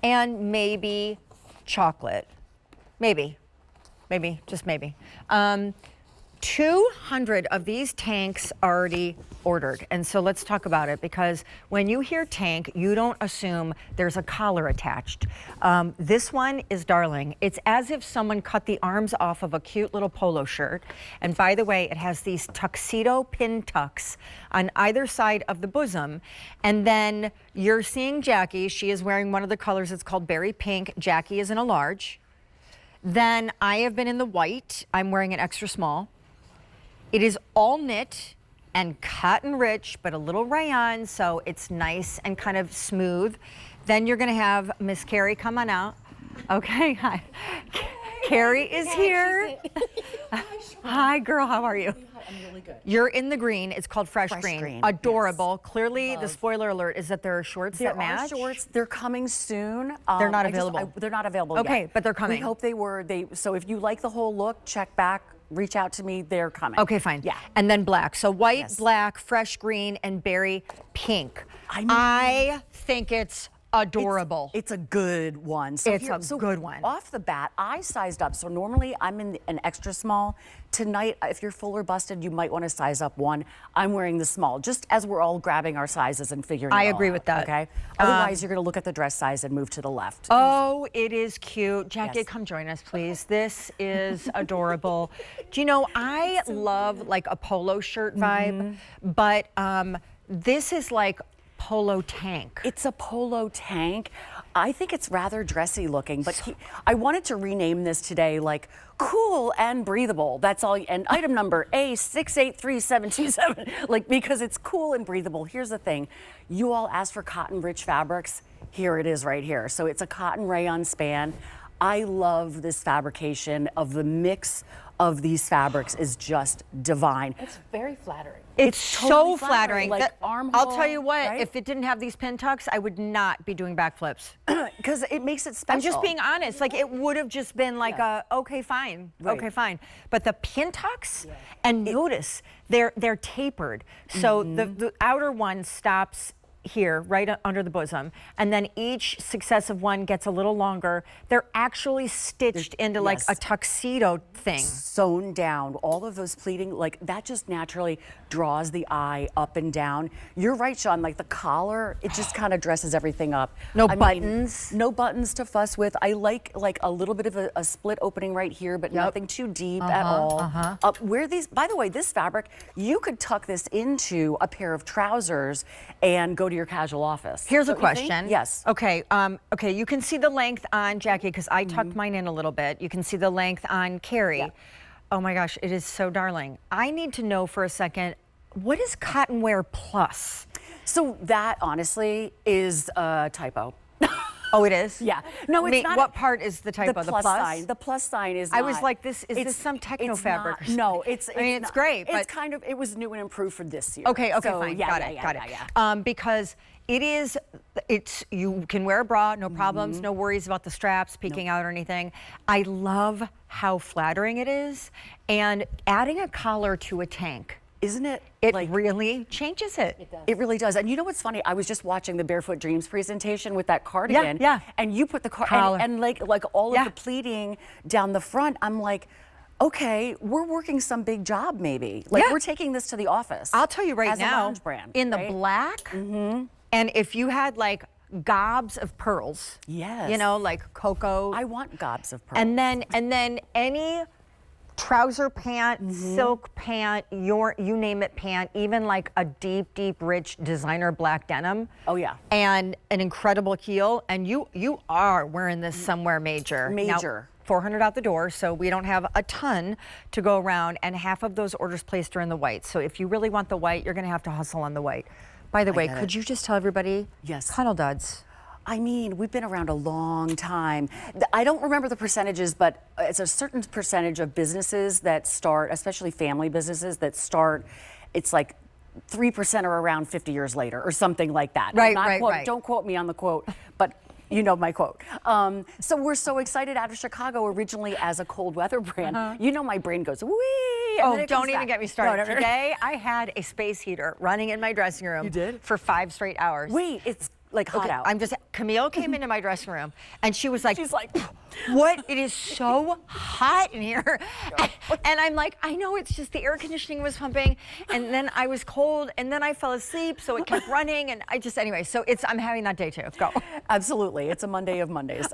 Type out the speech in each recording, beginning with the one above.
and maybe chocolate. Maybe, just maybe. 200 of these tanks already ordered. And so let's talk about it, because when you hear tank, you don't assume there's a collar attached. This one is darling. It's as if someone cut the arms off of a cute little polo shirt. And by the way, it has these tuxedo pin tucks on either side of the bosom. And then you're seeing Jackie. She is wearing one of the colors. It's called berry pink. Jackie is in a large. Then I have been in the white. I'm wearing an extra small. It is all knit and cotton rich, but a little rayon, so it's nice and kind of smooth. Then you're gonna have Miss Carrie come on out. Okay, hi. Carrie is here. Hi, girl, how are you? I'm really good. You're in the green. It's called Fresh Green. Adorable. Yes. Clearly, the spoiler alert is that there are shorts that match. There are shorts. They're coming soon. They're not available. They're not available Okay, yet. but they're coming. We hope they were. So if you like the whole look, check back. Reach out to me. They're coming. Okay, fine. Yeah. And then black. So white, black, fresh green, and berry pink. I think it's adorable. It's a good one. So it's a good one. Off the bat, I sized up. So normally I'm in an extra small. Tonight, if you're full or busted, you might want to size up one. I'm wearing the small, just as we're all grabbing our sizes and figuring it out. I agree with that. Okay. Otherwise, you're going to look at the dress size and move to the left. Oh, it is cute. Jackie, come join us, please. This is adorable. Do you know, I love like a polo shirt vibe, but this is like polo tank. It's a polo tank. I think it's rather dressy looking, but I wanted to rename this today like cool and breathable. That's all. And item number A683727, like, because it's cool and breathable. Here's the thing. You all asked for cotton rich fabrics. Here it is right here. So it's a cotton rayon span. I love this fabrication of the mix of these fabrics is just divine. It's very flattering. It's totally so flattering. Like armhole, I'll tell you what, right? if it didn't have these pin tucks, I would not be doing backflips. Because it makes it special. I'm just being honest. Like, it would have just been like okay, fine. Right. Okay, fine. But the pin tucks, and notice, they're tapered. So the outer one stops here, right under the bosom, and then each successive one gets a little longer. They're actually stitched into like a tuxedo thing. Sewn down, all of those pleating, like that just naturally draws the eye up and down. You're right, Sean, like the collar, it just kind of dresses everything up. No buttons. No buttons to fuss with. I like a little bit of a split opening right here, but nothing too deep at all. Where these, by the way, this fabric, you could tuck this into a pair of trousers and go to your casual office. Here's a question. Yes. Okay. Okay. You can see the length on Jackie because I tucked mine in a little bit. You can see the length on Carrie. Yeah. Oh my gosh, it is so darling. I need to know for a second, what is Cottonwear Plus? So that honestly is a typo. Oh, it is? Yeah. No, it's not. What part is the typo? The plus sign. The plus sign is not. I was like, is this some techno fabric? No, it's I mean, it's great, but it's kind of, it was new and improved for this year. Okay, so, fine. Got it. Because you can wear a bra, no problems, no worries about the straps peeking out or anything. I love how flattering it is, and adding a collar to a tank. Isn't it? It like, really changes it. It does. It really does. And you know what's funny? I was just watching the Barefoot Dreams presentation with that cardigan. Yeah. And you put the collar and like all of the pleating down the front. I'm like, okay, we're working some big job maybe. Like we're taking this to the office. I'll tell you right as now, a lounge brand, in the black, and if you had like gobs of pearls, yes, you know, like cocoa. I want gobs of pearls. And then any trouser pant, silk pant, you name it pant, even like a deep, rich designer black denim. Oh yeah. And an incredible heel, and you are wearing this somewhere major. Major. Now, 400 out the door, so we don't have a ton to go around, and half of those orders placed are in the white. So if you really want the white, you're gonna have to hustle on the white. By the way, could you just tell everybody? Yes. Cuddl Duds. I mean, we've been around a long time. I don't remember the percentages, but it's a certain percentage of businesses that start, especially family businesses that start, it's like 3% are around 50 years later or something like that. Right. Don't quote me on the quote, but you know my quote. So we're so excited out of Chicago originally as a cold weather brand. You know my brain goes, wee! Oh, don't even get me started. No. Today, I had a space heater running in my dressing room. You did? For 5 straight hours. Wait, it's like hot out. I'm just, Camille came into my dressing room and she was like, She's like, what? It is so hot in here. And I'm like, I know, it's just the air conditioning was pumping and then I was cold and then I fell asleep, so it kept running and anyway, so I'm having that day too. Go. Absolutely. It's a Monday of Mondays.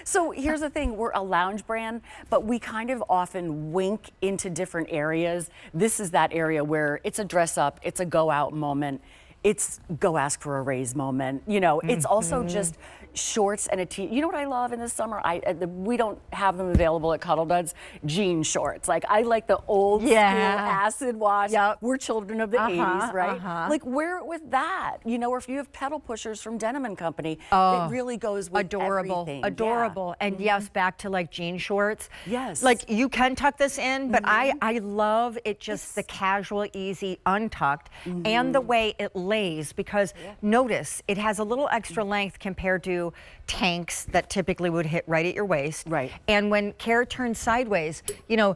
So here's the thing. We're a lounge brand, but we kind of often wink into different areas. This is that area where it's a dress up, it's a go out moment. It's go ask for a raise moment. You know, it's also just shorts and a tee. You know what I love in the summer? We don't have them available at Cuddl Duds. Jean shorts. Like, I like the old school acid wash. Yep. We're children of the 80s, right? Like, wear it with that. You know, or if you have pedal pushers from Denim and Company, it really goes with everything. Adorable. And yes, back to like jean shorts. Yes. Like, you can tuck this in, but I love it, just the casual, easy, untucked, and the way it lays, because notice it has a little extra length compared to tanks that typically would hit right at your waist. Right. And when Cara turns sideways, you know,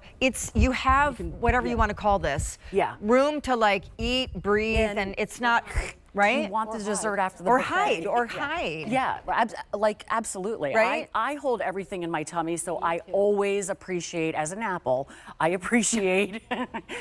you have whatever you want to call this. Yeah. Room to like eat, breathe, and it's not, right? You want the dessert after the or buffet. hide. Yeah, like absolutely. Right? I hold everything in my tummy, so I always appreciate, as an apple, I appreciate,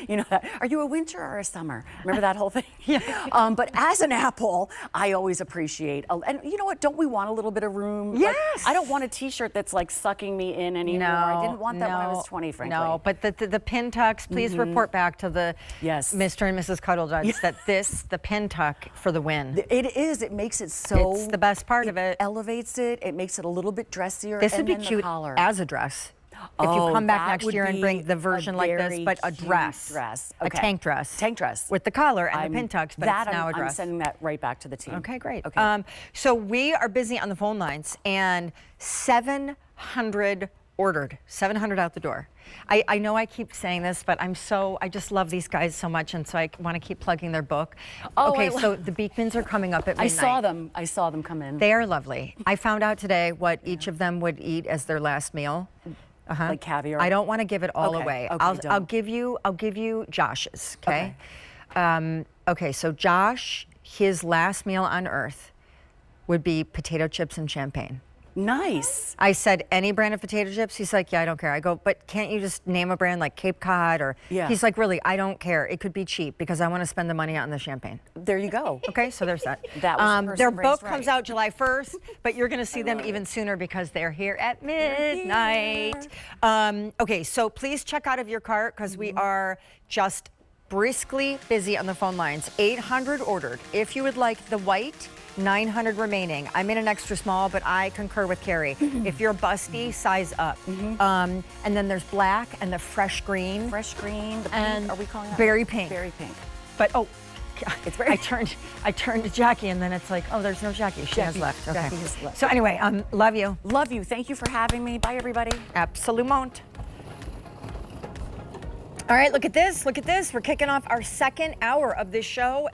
you know, are you a winter or a summer? Remember that whole thing? Yeah. But as an apple, I always appreciate, and you know what, don't we want a little bit of room? Yes. Like, I don't want a t-shirt that's like sucking me in anymore. I didn't want that when I was 20, frankly. No, but the pin tucks, please report back to the Mr. and Mrs. Cuddl Duds that the pin tuck for the win. It is. It makes it so. It's the best part of it. Elevates it. It makes it a little bit dressier. This would be and then cute the collar. as a dress. If you come back next year and bring be the version like this, but a dress. A tank dress. Tank dress. With the collar and the pin tucks, but it's now a dress. I'm sending that right back to the team. Okay, great. Okay. So we are busy on the phone lines, and 700 ordered, 700 out the door. I know I keep saying this, but I just love these guys so much, and so I want to keep plugging their book. Okay, so the Beekmans are coming up at midnight. I saw them come in. They are lovely. I found out today what each of them would eat as their last meal. Like caviar. I don't want to give it all away. Okay, I'll give you Josh's. Okay. Okay. So Josh, his last meal on earth would be potato chips and champagne. Nice. I said, any brand of potato chips? He's like, yeah, I don't care. I go, but can't you just name a brand like Cape Cod or? Yeah. He's like, really, I don't care. It could be cheap because I want to spend the money on the champagne. There you go. Okay, so there's that. That was the person their raised book right. comes out July 1st, but you're going to see them even sooner because they're here at midnight. Okay, so please check out of your cart because we are just briskly busy on the phone lines. 800 ordered. If you would like the white, 900 remaining. I'm in an extra small, but I concur with Carrie. If you're busty, size up. And then there's black and the fresh green. Fresh green, the pink, and are we calling that? berry pink. Berry pink. But It's very. I turned to Jackie, and then it's like, oh, there's no Jackie. She has left. Okay. Jackie has left. So anyway, love you. Love you. Thank you for having me. Bye, everybody. Absolument. All right, look at this. Look at this. We're kicking off our second hour of this show.